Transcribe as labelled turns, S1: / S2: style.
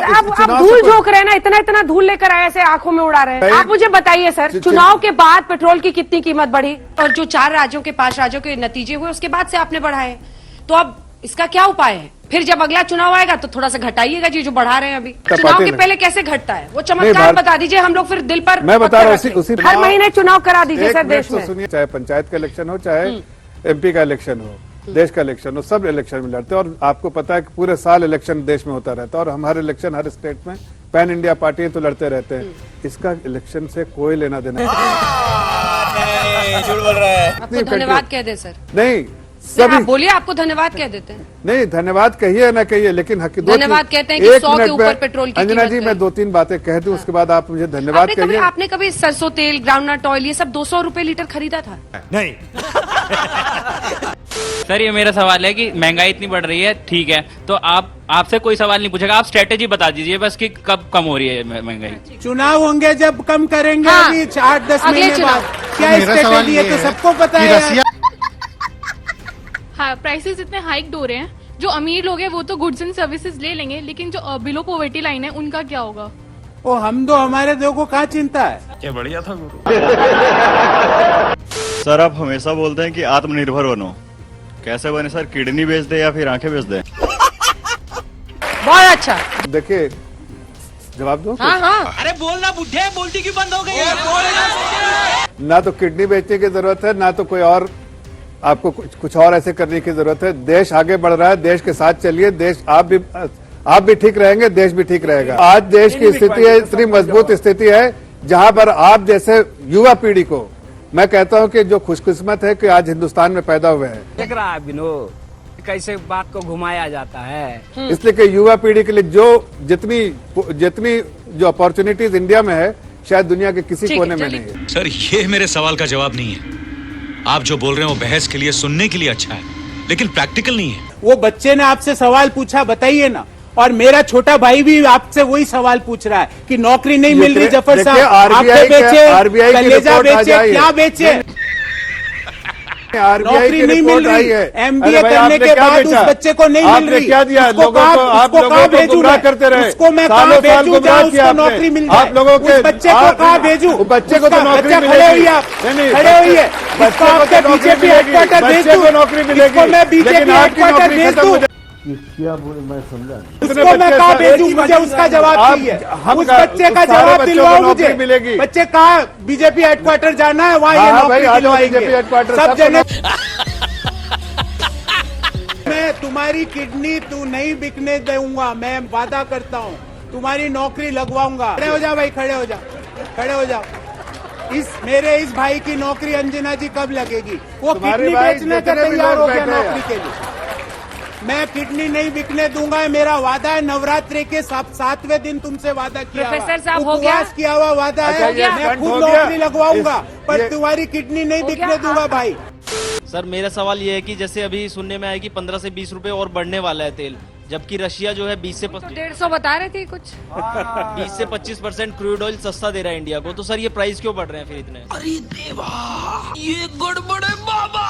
S1: आप धूल झोंक रहे हैं ना, इतना इतना धूल लेकर आए ऐसे आंखों में उड़ा रहे हैं। आप मुझे बताइए सर, चुनाव के बाद पेट्रोल की कितनी कीमत बढ़ी, और जो 4 राज्यों के 5 राज्यों के नतीजे हुए उसके बाद से आपने बढ़ाए, तो अब इसका क्या उपाय है? फिर जब अगला चुनाव आएगा तो थोड़ा सा घटाइएगा जी, जो बढ़ा रहे हैं अभी। चुनाव के पहले कैसे घटता है वो चमत्कार बता दीजिए, हम लोग फिर दिल पर।
S2: मैं बता रहा हूँ, उसी
S1: हर महीने चुनाव करा दीजिए सर देश में।
S2: सुनिए, चाहे पंचायत का इलेक्शन हो, चाहे एमपी का इलेक्शन हो, देश का इलेक्शन हो, सब इलेक्शन में लड़ते हैं। और आपको पता है कि पूरे साल इलेक्शन देश में होता रहता है, और हम हर इलेक्शन हर स्टेट में पैन इंडिया पार्टी तो लड़ते रहते हैं। इसका इलेक्शन से कोई लेना देना नहीं।
S3: झूठ बोल रहा है।
S1: आपको धन्यवाद कह दे सर।
S2: नहीं,
S1: सभी बोलिए, आपको धन्यवाद कह देते हैं।
S2: नहीं, धन्यवाद कहिए ना कहिए, लेकिन
S1: धन्यवाद कहते हैं कि 100 के ऊपर पेट्रोल की
S2: अंजना जी, मैं 2-3 बातें कह दूं, उसके बाद आप मुझे धन्यवाद कहिए।
S1: आपने कभी सरसों तेल, ग्राउंडनट ऑयल, ये सब 200 रुपए लीटर खरीदा था?
S3: नहीं।
S4: सर ये मेरा सवाल है कि महंगाई इतनी बढ़ रही है, ठीक है, तो आपसे कोई सवाल नहीं पूछेगा, आप स्ट्रेटेजी बता दीजिए बस कि कब कम हो रही है महंगाई।
S5: चुनाव होंगे जब कम करेंगे।
S1: हाँ,
S5: अभी 8-10 महीने बाद क्या स्ट्रेटेजी है तो सबको पता है।
S6: हाँ, प्राइसेस इतने हाइक हो रहे हैं, जो अमीर लोग हैं वो तो गुड्स एंड सर्विसेज ले लेंगे, लेकिन जो बिलो पॉवर्टी लाइन है उनका क्या होगा?
S5: ओ हम दो, हमारे दो को कहाँ चिंता है।
S3: क्या बढ़िया था गुरु।
S7: सर आप हमेशा बोलते हैं कि आत्मनिर्भर बनो, कैसे बने सर? किडनी बेच दे या फिर आंखें बेच दे?
S1: बहुत अच्छा।
S2: देखिए, जवाब दो।
S1: हाँ हाँ,
S3: अरे बोलना बुढ़े, बोलती क्यों बंद हो गई?
S2: ना तो किडनी बेचने की जरूरत है, ना तो कोई और आपको कुछ और ऐसे करने की जरूरत है। देश आगे बढ़ रहा है, देश के साथ चलिए, देश आप भी ठीक रहेंगे, देश भी ठीक रहेगा। आज देश की स्थिति है, इतनी मजबूत स्थिति है जहां पर आप जैसे युवा पीढ़ी को मैं कहता हूं कि जो खुशकिस्मत है कि आज हिंदुस्तान में पैदा हुए हैं।
S8: देख रहा है विनोद कैसे बात को घुमाया जाता है।
S2: इसलिए कि युवा पीढ़ी के लिए जितनी जो अपॉर्चुनिटीज इंडिया में है, शायद दुनिया के किसी कोने में नहीं है।
S9: सर ये मेरे सवाल का जवाब नहीं है। आप जो बोल रहे हैं वो बहस के लिए, सुनने के लिए अच्छा है, लेकिन प्रैक्टिकल नहीं है।
S5: वो बच्चे ने आपसे सवाल पूछा, बताइए ना। और मेरा छोटा भाई भी आपसे वही सवाल पूछ रहा है कि नौकरी नहीं मिल रही। जफर साहब, आंखें बेचे, कलेजा बेचे, क्या बेचे? नौकरी नहीं मिल रही है। MBA करने के बाद उस बच्चे को नहीं मिल रही।
S2: क्या दिया लोगों को? आप लोगों को गुमराह करते रहे,
S5: उसको मैं कहाँ भेजूं जहाँ उसको नौकरी मिल जाए?
S2: आप लोगों के
S5: बच्चे को कहाँ भेजूं?
S2: बच्चे को तो नौकरी मिलेगी।
S5: खड़े हुई है, खड़े हुई है।
S2: बच्चे को
S5: बीजेपी हेडक्वार्टर भेज दूं,
S2: नौकरी मिलेगी,
S5: मैं बीजेपी हेडक्वार्टर भेज दूं।
S2: मैं समझा,
S5: उसको मैं कहाँ भेजूं? मुझे उसका जवाब चाहिए। उस बच्चे का जवाब दिलवाओ मुझे।
S2: मिलेगी।
S5: बच्चे कहाँ बीजेपी हेडक्वार्टर जाना है, वहाँ ये नौकरी दिलवाएंगे सब जने। मैं तुम्हारी किडनी तू नहीं बिकने दूंगा, मैं वादा करता हूँ। तुम्हारी नौकरी लगवाऊंगा। खड़े हो जाओ भाई, खड़े हो जाओ, खड़े हो जाओ। मेरे इस भाई की नौकरी अंजना जी कब लगेगी? वो किडनी बेचने का तैयार हो गया नौकरी के लिए। मैं किडनी नहीं बिकने दूंगा, मेरा वादा है। नवरात्रि के 7वें दिन तुमसे वादा किया,
S1: प्रोफेसर साहब हो गया,
S5: उपवास किया हुआ वादा है। मैं खुद नौकरी लगवाऊंगा, पर तुम्हारी किडनी नहीं बिकने दूंगा भाई।
S4: सर मेरा सवाल ये है कि जैसे अभी सुनने में आया कि 15 से 20 रुपए और बढ़ने वाला है तेल, जबकि रशिया जो है 20 से
S1: 150 बता रहे थे कुछ।
S4: 20 से 25% क्रूड ऑयल सस्ता दे रहा है इंडिया को, तो सर ये प्राइस क्यों बढ़ रहे हैं फिर इतने?
S3: अरे देवा, ये गड़बड़ है बाबा।